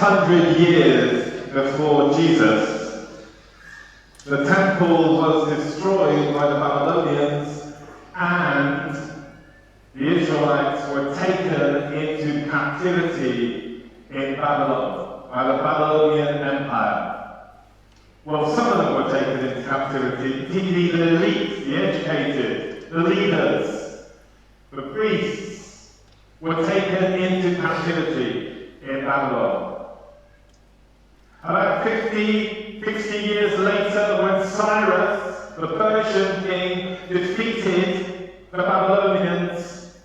600 years before Jesus, the temple was destroyed by the Babylonians and the Israelites were taken into captivity in Babylon by the Babylonian Empire. Well, some of them were taken into captivity, particularly the elite, the educated, the leaders, the priests were taken into captivity in Babylon. About 60 years later, when Cyrus, the Persian king, defeated the Babylonians,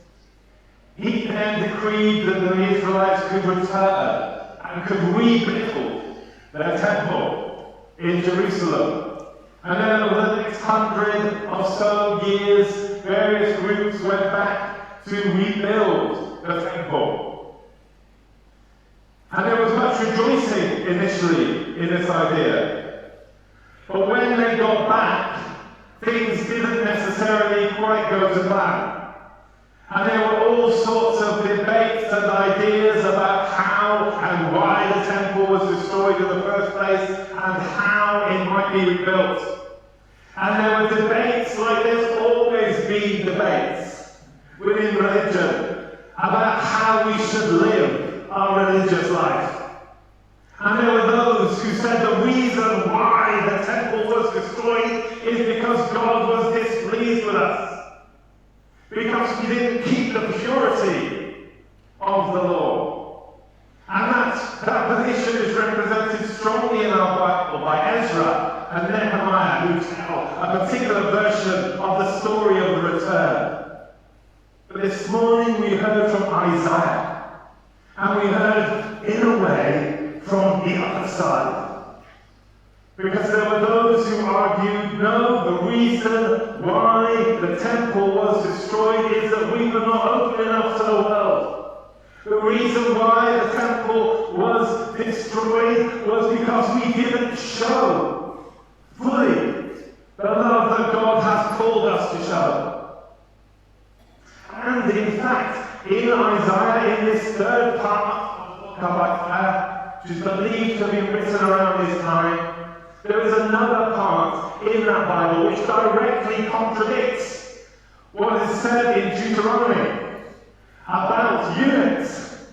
he then decreed that the Israelites could return and could rebuild their temple in Jerusalem. And then over the next 100 or so years, various groups went back to rebuild the temple. And there was much rejoicing initially in this idea. But when they got back, things didn't necessarily quite go to plan. And there were all sorts of debates and ideas about how and why the temple was destroyed in the first place and how it might be rebuilt. And there were debates like there's always been debates within religion about how we should live our religious life. And there were those who said the reason why the temple was destroyed is because God was displeased with us. Because we didn't keep the purity of the law. And that position is represented strongly in our Bible by Ezra and Nehemiah, who tell a particular version of the story of the return. But this morning we heard from Isaiah, and we heard, in a way, from the other side. Because there were those who argued, no, the reason why the temple was destroyed is that we were not open enough to the world. The reason why the temple was destroyed was because we didn't show fully the love that God has called us to show. And in fact, in Isaiah, in this third part of the book of Isaiah, which is believed to have been written around this time, there is another part in that Bible which directly contradicts what is said in Deuteronomy about eunuchs.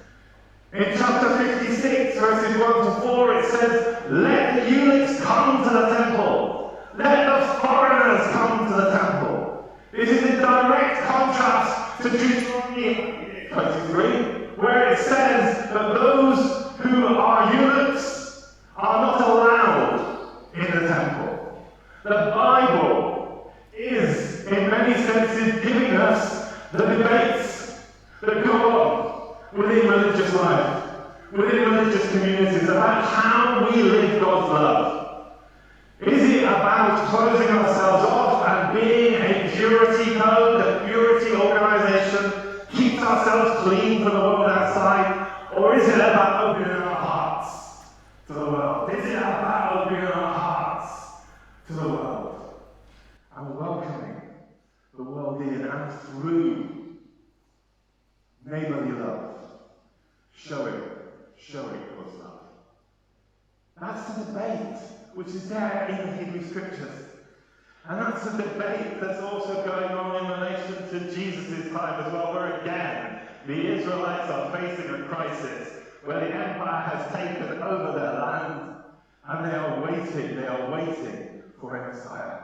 In chapter 56, verses 1 to 4, it says, let the eunuchs come to the temple. Let the foreigners come to the temple. This is in direct contrast to Deuteronomy 23, where it says that those who are eunuchs are not allowed in the temple. The Bible is, in many senses, giving us the debates that go on within religious life, within religious communities, about how we live God's love. Is it about closing ourselves off and being a purity code, a purity organization, keeps ourselves clean from the world outside, or is it about opening our hearts to the world? Is it about opening our hearts to the world and welcoming the world in and through neighborly love, showing God's love? That's the debate which is there in the Hebrew Scriptures. And that's a debate that's also going on in relation to Jesus' time as well, where again, the Israelites are facing a crisis where the empire has taken over their land, and they are waiting for a Messiah.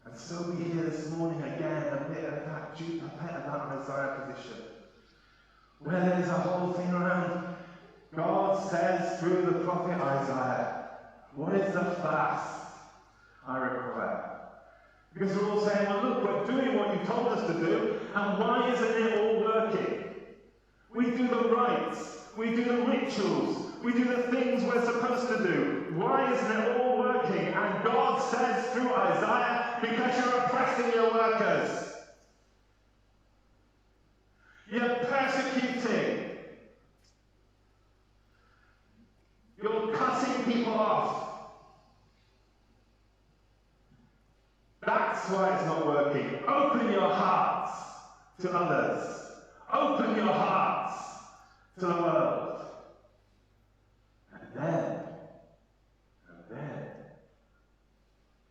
And so we hear this morning again a bit of that Messiah position, where there's a whole thing around, God says through the prophet Isaiah, what is the fast I require? Because we're all saying, well, look, we're doing what you told us to do, and why isn't it all working? We do the rites, we do the rituals, we do the things we're supposed to do. Why isn't it all working? And God says through Isaiah, because you're oppressing your workers. You're persecuting. You're cutting people off. That's why it's not working. Open your hearts to others. Open your hearts to the world. And then,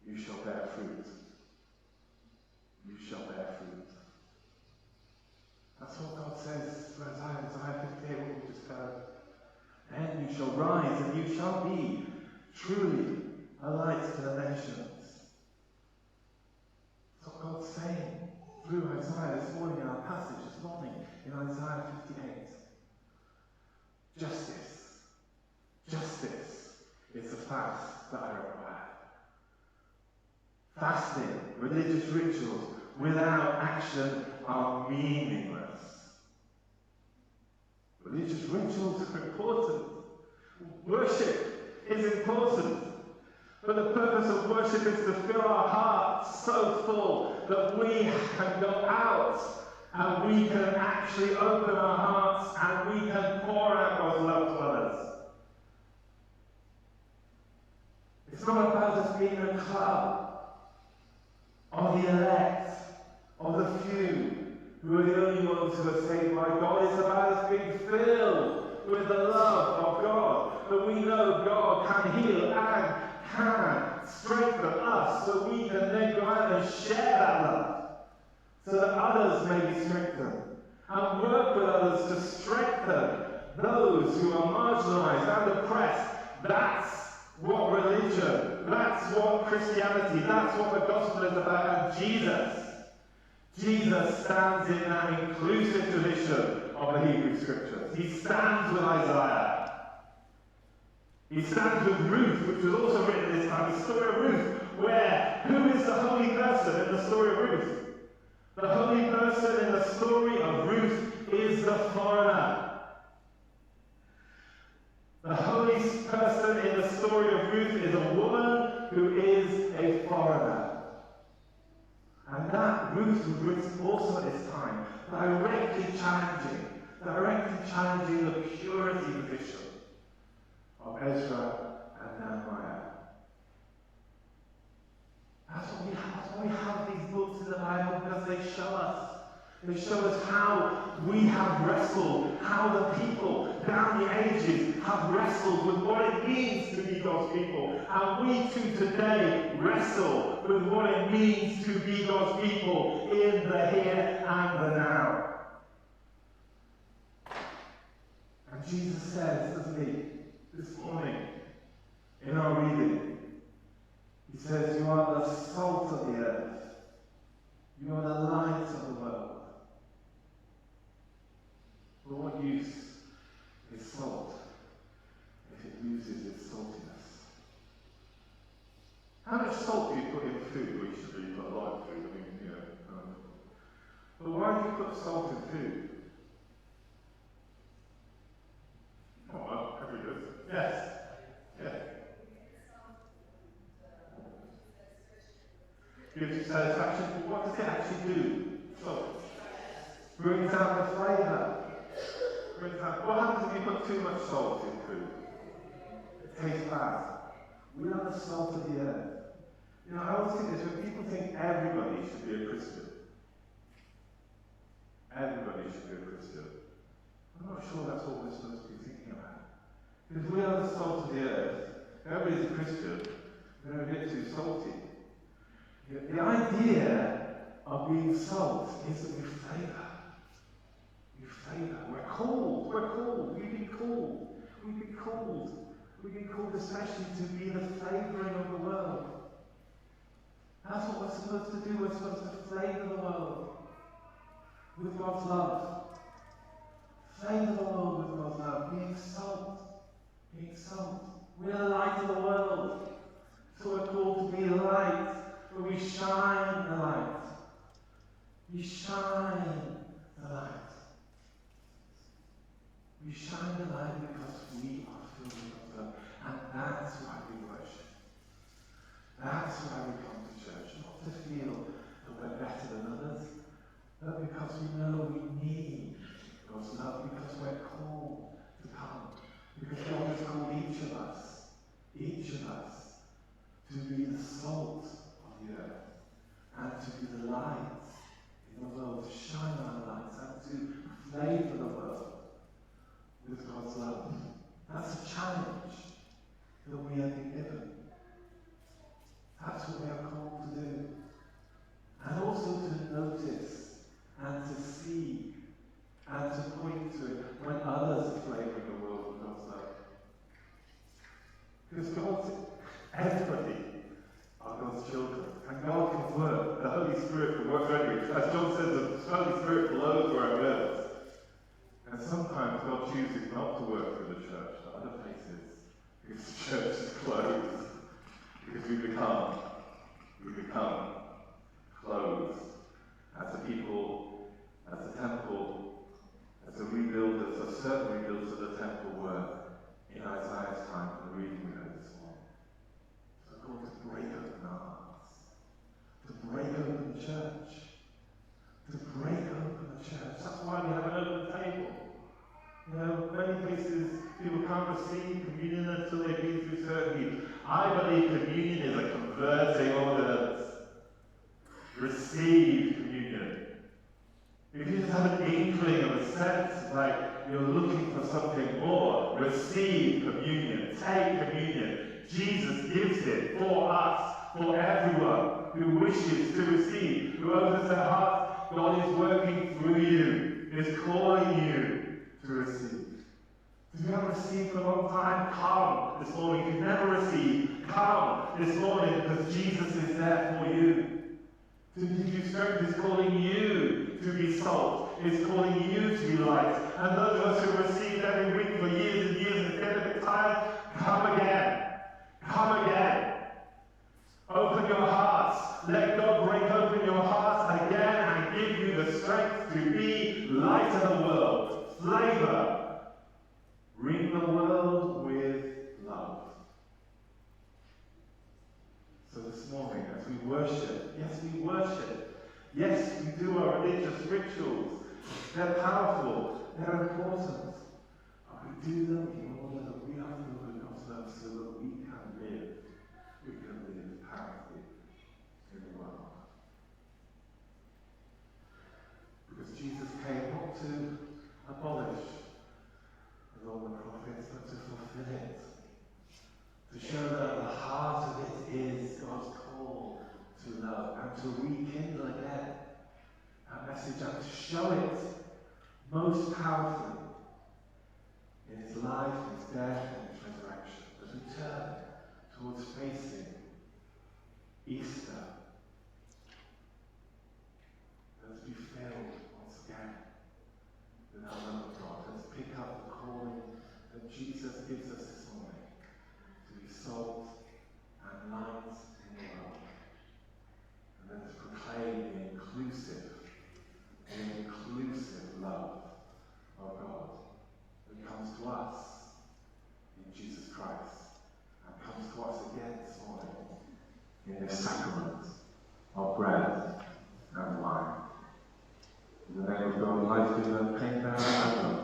you shall bear fruit. You shall bear fruit. That's what God says to Isaiah 58, what we just heard. Then you shall rise and you shall be truly a light to the nations. That's what God's saying through Isaiah this morning in our passage this morning in Isaiah 58. Justice is the fast that I require. Fasting, religious rituals without action are meaningless. Religious rituals are important. Worship is important. But the purpose of worship is to fill our hearts so full that we can go out and we can actually open our hearts and we can pour out God's love to others. It's not about us being a club of the elect, of the few who are the only ones who are saved by God. It's about us being filled with the love of God, that we know God can heal and can strengthen us, so we can then go out and share that love, so that others may be strengthened, and work with others to strengthen those who are marginalised and oppressed. That's what religion, that's what Christianity, that's what the gospel is about. And Jesus stands in that inclusive tradition of the Hebrew Scriptures. He stands with Isaiah. He stands with Ruth, which was also written this time, the story of Ruth, where who is the holy person in the story of Ruth? The holy person in the story of Ruth is the foreigner. The holy person in the story of Ruth is a woman who is a foreigner. And that Ruth was written also at this time, directly challenging the purity position of Ezra and Nehemiah. That's why we have these books in the Bible, because they show us how we have wrestled, how the people down the ages have wrestled with what it means to be God's people. And we too today wrestle with what it means to be God's people in the here and the now. And Jesus says, doesn't he, this morning in our reading, he says, you are the salt of the earth. You are the light of the world. But what use is salt if it loses its saltiness? How much salt do you put in food? Well, you should really put a lot of food. I mean, but why do you put salt in food? Oh, well, every good. Yes. Yeah. Gives you satisfaction. But what does it actually do? Salt brings out the flavour. What happens if you put too much salt in food? It tastes bad. We are the salt of the earth. You know, I always think this, when people think everybody should be a Christian. Everybody should be a Christian. I'm not sure that's what we're supposed to be thinking about. Because we are the salt of the earth. If everybody's a Christian, we're going to get too salty. The idea of being salt is that we flavour. We flavour. We're called. We've been called especially to be the flavouring of the world. That's what we're supposed to do. We're supposed to flavour the world with God's love. Flavour the world with God's love. Being salt. We're the light of the world. So we're called to be light, but we shine the light. We shine the light. We shine the light because we are filled with God's love. And that's why we worship. That's why we come to church. Not to feel that we're better than others, but because we know we need God's love, because we're called to come. Because God has called each of us, to be the salt of the earth, and to be the light in the world, to shine our lights, and to flavour the world everybody are God's children. And God can work. The Holy Spirit can work anyway. As John says, the Holy Spirit blows where it wills. And sometimes God chooses not to work through the church to other places because the church is closed. Because we become closed as a people, as a temple, as a rebuilders, of certain rebuilders of the temple were in Isaiah's time, the reading we heard this morning. So God to break open our hearts, to break open the church, to break open the church. That's why we have an open table. You know, many places people can't receive communion until they've been through certain needs. I believe communion is a converting ordinance. Receive communion. If you just have an inkling of a sense like you're looking for something more, receive communion. Take communion. Jesus gives it for us, for everyone who wishes to receive, who opens their heart. God is working through you, is calling you to receive. If you haven't received for a long time, come this morning. If you've never received, come this morning because Jesus is there for you. To give you strength, is calling you to be salt, is calling you to be light. And those of us who have received every week for years and years and get a bit tired, come again. Come again. Open your hearts. Let God break open your hearts again and give you the strength to be light of the world. Flavor. Ring the world with love. So this morning, as we worship, yes, we worship. Yes, we do our religious rituals. They're powerful. They're important. But we do them in order that we are filled with God's love so that we can live. We can live powerfully in the world. Because Jesus came not to abolish the law and the prophets, but to fulfill it. To show that the heart of it is God's call to love and to rekindle again that message and to show it most powerfully in his life, his death, and his resurrection. As we turn towards facing Easter, let's be filled once again with our love of God. Let's pick up the calling that Jesus gives us this morning. To be salt and light in the world. And then to proclaim the inclusive love of God that comes to us in Jesus Christ and comes to us again this morning in this sacrament of bread and wine. In the name of God, life giver, pain bearer, and love.